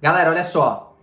Galera, olha só.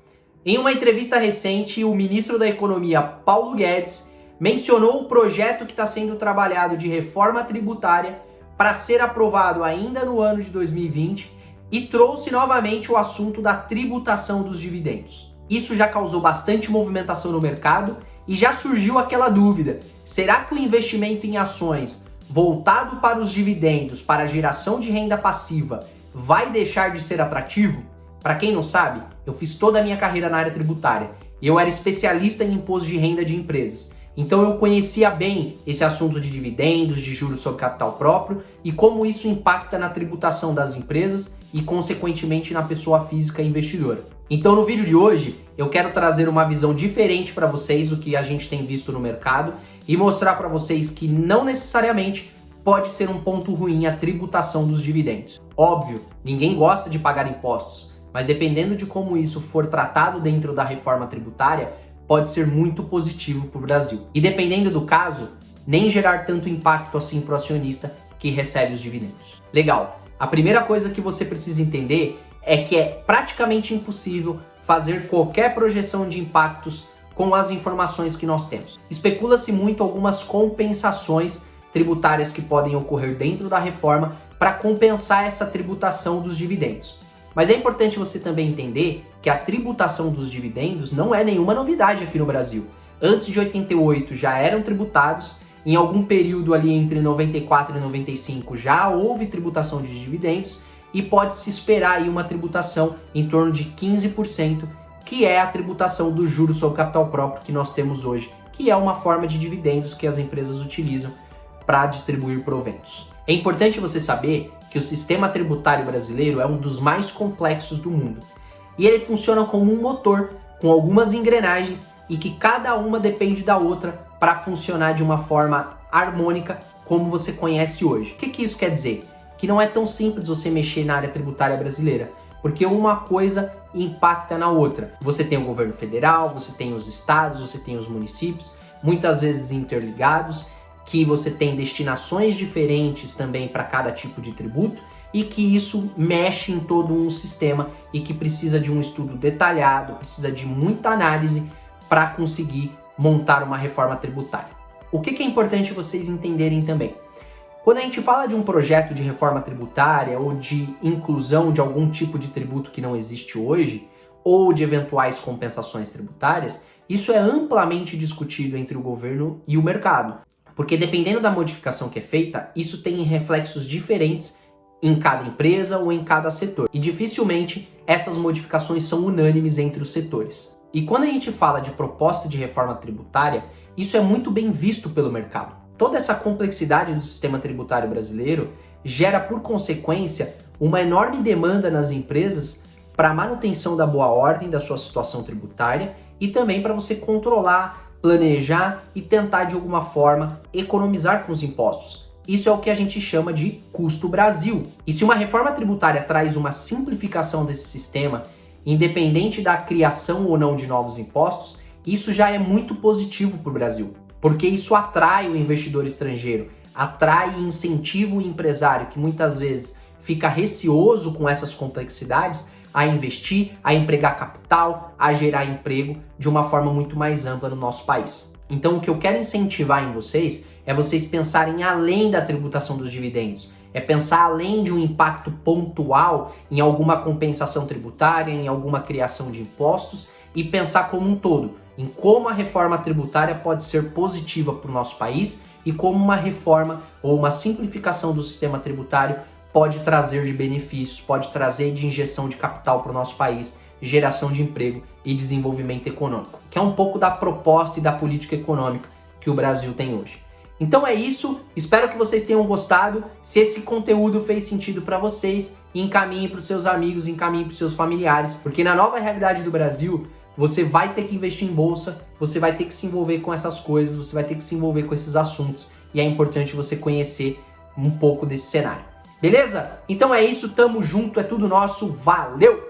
Em uma entrevista recente, o ministro da Economia, Paulo Guedes, mencionou o projeto que está sendo trabalhado de reforma tributária para ser aprovado ainda no ano de 2020 e trouxe novamente o assunto da tributação dos dividendos. Isso já causou bastante movimentação no mercado e já surgiu aquela dúvida: será que o investimento em ações voltado para os dividendos, para a geração de renda passiva, vai deixar de ser atrativo? Para quem não sabe, eu fiz toda a minha carreira na área tributária e eu era especialista em imposto de renda de empresas. Então eu conhecia bem esse assunto de dividendos, de juros sobre capital próprio e como isso impacta na tributação das empresas e, consequentemente, na pessoa física investidora. Então no vídeo de hoje eu quero trazer uma visão diferente para vocês do que a gente tem visto no mercado e mostrar para vocês que não necessariamente pode ser um ponto ruim a tributação dos dividendos. Óbvio, ninguém gosta de pagar impostos, mas dependendo de como isso for tratado dentro da reforma tributária, pode ser muito positivo para o Brasil. E dependendo do caso, nem gerar tanto impacto assim para o acionista que recebe os dividendos. Legal, a primeira coisa que você precisa entender é que é praticamente impossível fazer qualquer projeção de impactos com as informações que nós temos. Especula-se muito algumas compensações tributárias que podem ocorrer dentro da reforma para compensar essa tributação dos dividendos. Mas é importante você também entender que a tributação dos dividendos não é nenhuma novidade aqui no Brasil. Antes de 88 já eram tributados, em algum período ali entre 94 e 95 já houve tributação de dividendos e pode-se esperar aí uma tributação em torno de 15%, que é a tributação do juros sobre capital próprio que nós temos hoje, que é uma forma de dividendos que as empresas utilizam para distribuir proventos. É importante você saber que o sistema tributário brasileiro é um dos mais complexos do mundo. E ele funciona como um motor, com algumas engrenagens, e que cada uma depende da outra para funcionar de uma forma harmônica, como você conhece hoje. O que isso quer dizer? Que não é tão simples você mexer na área tributária brasileira, porque uma coisa impacta na outra. Você tem o governo federal, você tem os estados, você tem os municípios, muitas vezes interligados, que você tem destinações diferentes também para cada tipo de tributo e que isso mexe em todo um sistema e que precisa de um estudo detalhado, precisa de muita análise para conseguir montar uma reforma tributária. O que é importante vocês entenderem também? Quando a gente fala de um projeto de reforma tributária ou de inclusão de algum tipo de tributo que não existe hoje, ou de eventuais compensações tributárias, isso é amplamente discutido entre o governo e o mercado. Porque dependendo da modificação que é feita, isso tem reflexos diferentes em cada empresa ou em cada setor. E dificilmente essas modificações são unânimes entre os setores. E quando a gente fala de proposta de reforma tributária, isso é muito bem visto pelo mercado. Toda essa complexidade do sistema tributário brasileiro gera, por consequência, uma enorme demanda nas empresas para a manutenção da boa ordem da sua situação tributária e também para você controlar, planejar e tentar de alguma forma economizar com os impostos. Isso é o que a gente chama de custo Brasil. E se uma reforma tributária traz uma simplificação desse sistema, independente da criação ou não de novos impostos, isso já é muito positivo para o Brasil, porque isso atrai o investidor estrangeiro, atrai e incentiva o empresário que muitas vezes fica receoso com essas complexidades a investir, a empregar capital, a gerar emprego de uma forma muito mais ampla no nosso país. Então o que eu quero incentivar em vocês é vocês pensarem além da tributação dos dividendos, é pensar além de um impacto pontual em alguma compensação tributária, em alguma criação de impostos e pensar como um todo, em como a reforma tributária pode ser positiva para o nosso país e como uma reforma ou uma simplificação do sistema tributário pode trazer de benefícios, pode trazer de injeção de capital para o nosso país, geração de emprego e desenvolvimento econômico, que é um pouco da proposta e da política econômica que o Brasil tem hoje. Então é isso, espero que vocês tenham gostado. Se esse conteúdo fez sentido para vocês, encaminhe para os seus amigos, encaminhe para os seus familiares, porque na nova realidade do Brasil, você vai ter que investir em bolsa, você vai ter que se envolver com essas coisas, você vai ter que se envolver com esses assuntos e é importante você conhecer um pouco desse cenário. Beleza? Então é isso, tamo junto, é tudo nosso, valeu!